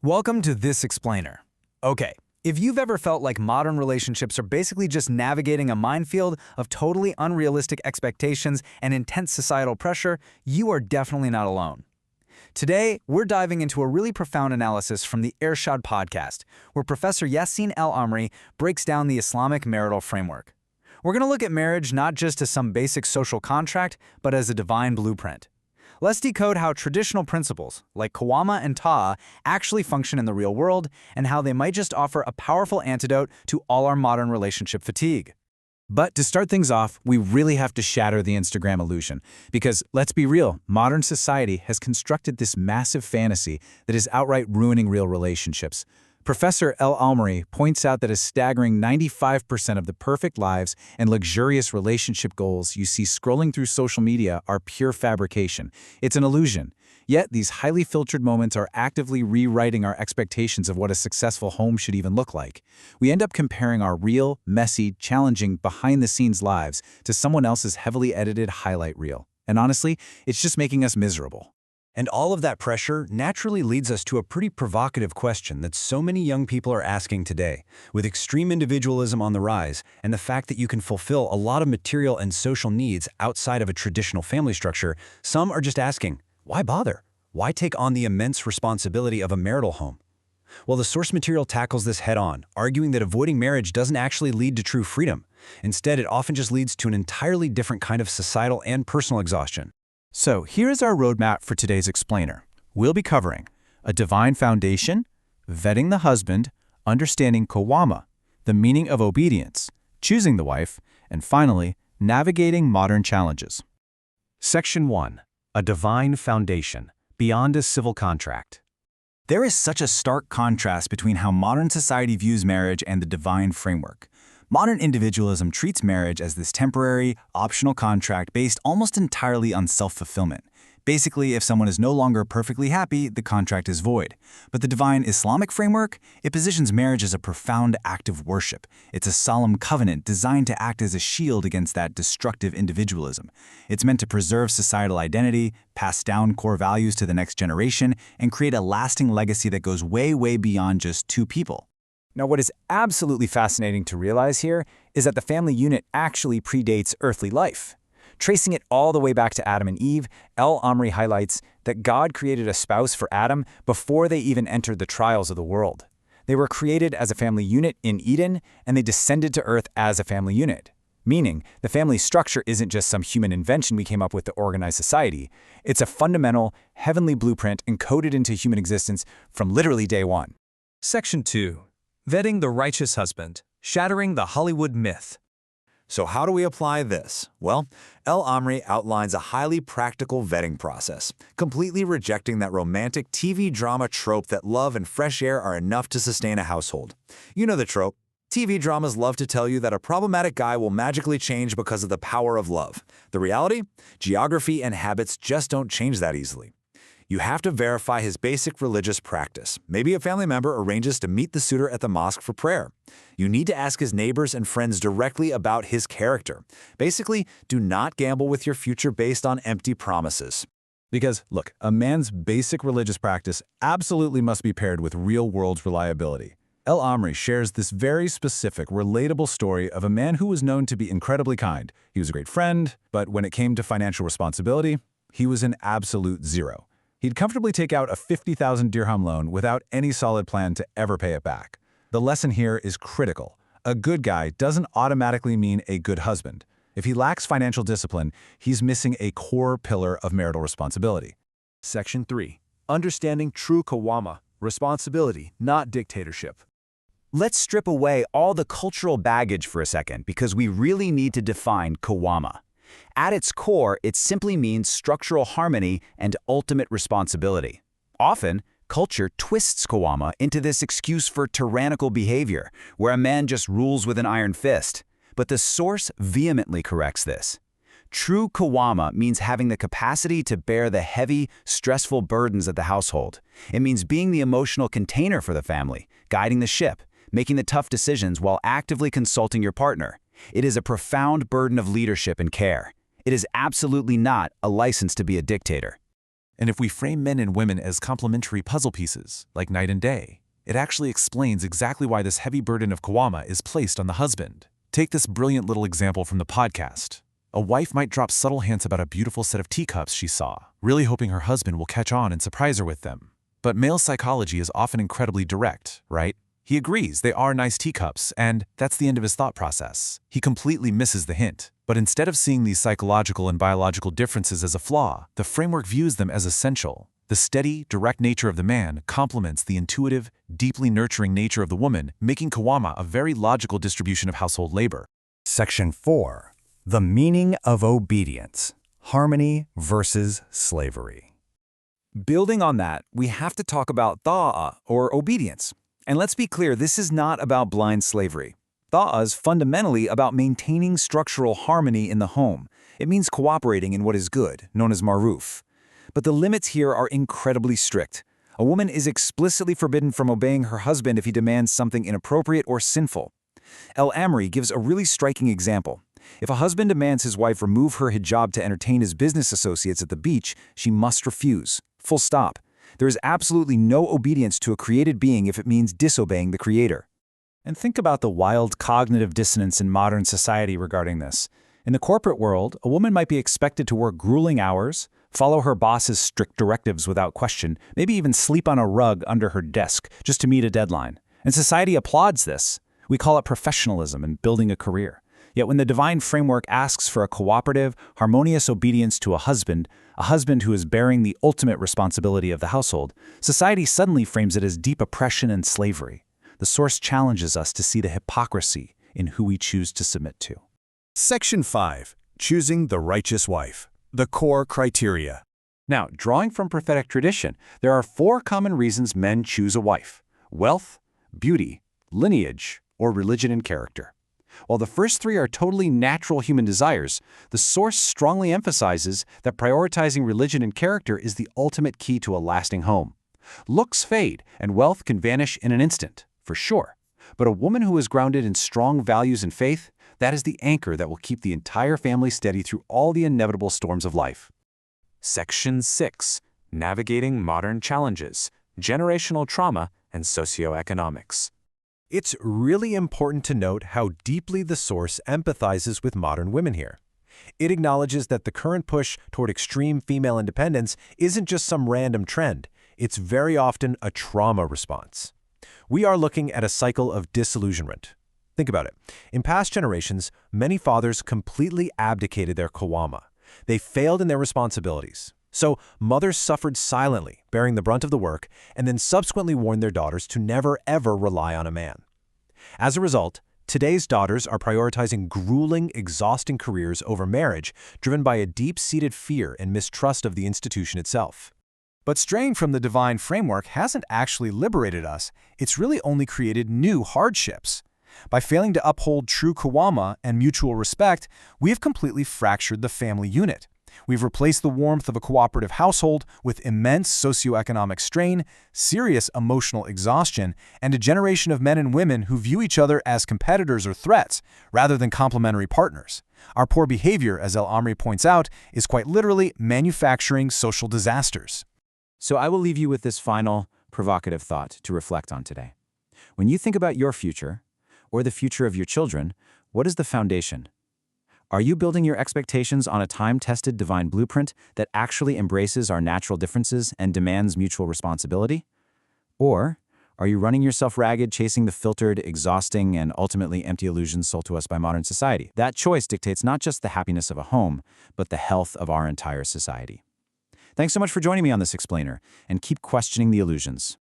Welcome to This Explainer. Okay, if you've ever felt like modern relationships are basically just navigating a minefield of totally unrealistic expectations and intense societal pressure, you are definitely not alone. Today, we're diving into a really profound analysis from the Irshad podcast, where Professor Yassin El-Amri breaks down the Islamic marital framework. We're going to look at marriage not just as some basic social contract, but as a divine blueprint. Let's decode how traditional principles, like Qawwama and Ta'a, actually function in the real world, and how they might just offer a powerful antidote to all our modern relationship fatigue. But to start things off, we really have to shatter the Instagram illusion. Because, let's be real, modern society has constructed this massive fantasy that is outright ruining real relationships. Professor El-Amri points out that a staggering 95% of the perfect lives and luxurious relationship goals you see scrolling through social media are pure fabrication. It's an illusion. Yet these highly filtered moments are actively rewriting our expectations of what a successful home should even look like. We end up comparing our real, messy, challenging, behind-the-scenes lives to someone else's heavily edited highlight reel. And honestly, it's just making us miserable. And all of that pressure naturally leads us to a pretty provocative question that so many young people are asking today. With extreme individualism on the rise and the fact that you can fulfill a lot of material and social needs outside of a traditional family structure, some are just asking, why bother? Why take on the immense responsibility of a marital home? Well, the source material tackles this head-on, arguing that avoiding marriage doesn't actually lead to true freedom. Instead, it often just leads to an entirely different kind of societal and personal exhaustion. So here's our roadmap for today's explainer. We'll be covering a divine foundation, vetting the husband, understanding Qawwama, the meaning of obedience, choosing the wife, and finally, navigating modern challenges. Section 1. A divine foundation, beyond a civil contract. There is such a stark contrast between how modern society views marriage and the divine framework. Modern individualism treats marriage as this temporary, optional contract based almost entirely on self-fulfillment. Basically, if someone is no longer perfectly happy, the contract is void. But the divine Islamic framework, it positions marriage as a profound act of worship. It's a solemn covenant designed to act as a shield against that destructive individualism. It's meant to preserve societal identity, pass down core values to the next generation, and create a lasting legacy that goes way, way beyond just two people. Now, what is absolutely fascinating to realize here is that the family unit actually predates earthly life. Tracing it all the way back to Adam and Eve, El-Amri highlights that God created a spouse for Adam before they even entered the trials of the world. They were created as a family unit in Eden, and they descended to earth as a family unit. Meaning, the family structure isn't just some human invention we came up with to organize society. It's a fundamental, heavenly blueprint encoded into human existence from literally day one. Section 2. Vetting the righteous husband, shattering the Hollywood myth. So how do we apply this? Well, El-Amri outlines a highly practical vetting process, completely rejecting that romantic TV drama trope that love and fresh air are enough to sustain a household. You know the trope. TV dramas love to tell you that a problematic guy will magically change because of the power of love. The reality? Geography and habits just don't change that easily. You have to verify his basic religious practice. Maybe a family member arranges to meet the suitor at the mosque for prayer. You need to ask his neighbors and friends directly about his character. Basically, do not gamble with your future based on empty promises. Because, look, a man's basic religious practice absolutely must be paired with real-world reliability. El-Amri shares this very specific, relatable story of a man who was known to be incredibly kind. He was a great friend, but when it came to financial responsibility, he was an absolute zero. He'd comfortably take out a 50,000 dirham loan without any solid plan to ever pay it back. The lesson here is critical. A good guy doesn't automatically mean a good husband. If he lacks financial discipline, he's missing a core pillar of marital responsibility. Section 3. Understanding true Qawwama, responsibility, not dictatorship. Let's strip away all the cultural baggage for a second because we really need to define Qawwama. At its core, it simply means structural harmony and ultimate responsibility. Often, culture twists Qawwama into this excuse for tyrannical behavior, where a man just rules with an iron fist. But the source vehemently corrects this. True Qawwama means having the capacity to bear the heavy, stressful burdens of the household. It means being the emotional container for the family, guiding the ship, making the tough decisions while actively consulting your partner. It is a profound burden of leadership and care. It is absolutely not a license to be a dictator. And if we frame men and women as complementary puzzle pieces, like night and day, it actually explains exactly why this heavy burden of kawama is placed on the husband. Take this brilliant little example from the podcast. A wife might drop subtle hints about a beautiful set of teacups she saw, really hoping her husband will catch on and surprise her with them. But male psychology is often incredibly direct, right? He agrees they are nice teacups, and that's the end of his thought process. He completely misses the hint. But instead of seeing these psychological and biological differences as a flaw, the framework views them as essential. The steady, direct nature of the man complements the intuitive, deeply nurturing nature of the woman, making kawama a very logical distribution of household labor. Section 4. The meaning of obedience. Harmony versus slavery. Building on that, we have to talk about ta'a, or obedience. And let's be clear, this is not about blind slavery. Ta'a is fundamentally about maintaining structural harmony in the home. It means cooperating in what is good, known as maruf. But the limits here are incredibly strict. A woman is explicitly forbidden from obeying her husband if he demands something inappropriate or sinful. El-Amri gives a really striking example. If a husband demands his wife remove her hijab to entertain his business associates at the beach, she must refuse. Full stop. There is absolutely no obedience to a created being if it means disobeying the Creator. And think about the wild cognitive dissonance in modern society regarding this. In the corporate world, a woman might be expected to work grueling hours, follow her boss's strict directives without question, maybe even sleep on a rug under her desk just to meet a deadline. And society applauds this. We call it professionalism and building a career. Yet when the divine framework asks for a cooperative, harmonious obedience to a husband who is bearing the ultimate responsibility of the household, society suddenly frames it as deep oppression and slavery. The source challenges us to see the hypocrisy in who we choose to submit to. Section 5. Choosing the righteous wife. The core criteria. Now, drawing from prophetic tradition, there are 4 common reasons men choose a wife: wealth, beauty, lineage, or religion and character. While the first 3 are totally natural human desires, the source strongly emphasizes that prioritizing religion and character is the ultimate key to a lasting home. Looks fade, and wealth can vanish in an instant, for sure. But a woman who is grounded in strong values and faith, that is the anchor that will keep the entire family steady through all the inevitable storms of life. Section 6. Navigating Modern Challenges, Generational Trauma, and Socioeconomics. It's really important to note how deeply the source empathizes with modern women here. It acknowledges that the current push toward extreme female independence isn't just some random trend. It's very often a trauma response. We are looking at a cycle of disillusionment. Think about it. In past generations, many fathers completely abdicated their kawama. They failed in their responsibilities. So mothers suffered silently, bearing the brunt of the work, and then subsequently warned their daughters to never ever rely on a man. As a result, today's daughters are prioritizing grueling, exhausting careers over marriage, driven by a deep-seated fear and mistrust of the institution itself. But straying from the divine framework hasn't actually liberated us. It's really only created new hardships. By failing to uphold true kawama and mutual respect, we have completely fractured the family unit. We've replaced the warmth of a cooperative household with immense socioeconomic strain, serious emotional exhaustion, and a generation of men and women who view each other as competitors or threats, rather than complementary partners. Our poor behavior, as El-Amri points out, is quite literally manufacturing social disasters. So I will leave you with this final, provocative thought to reflect on today. When you think about your future, or the future of your children, what is the foundation? Are you building your expectations on a time-tested divine blueprint that actually embraces our natural differences and demands mutual responsibility? Or are you running yourself ragged, chasing the filtered, exhausting, and ultimately empty illusions sold to us by modern society? That choice dictates not just the happiness of a home, but the health of our entire society. Thanks so much for joining me on this explainer, and keep questioning the illusions.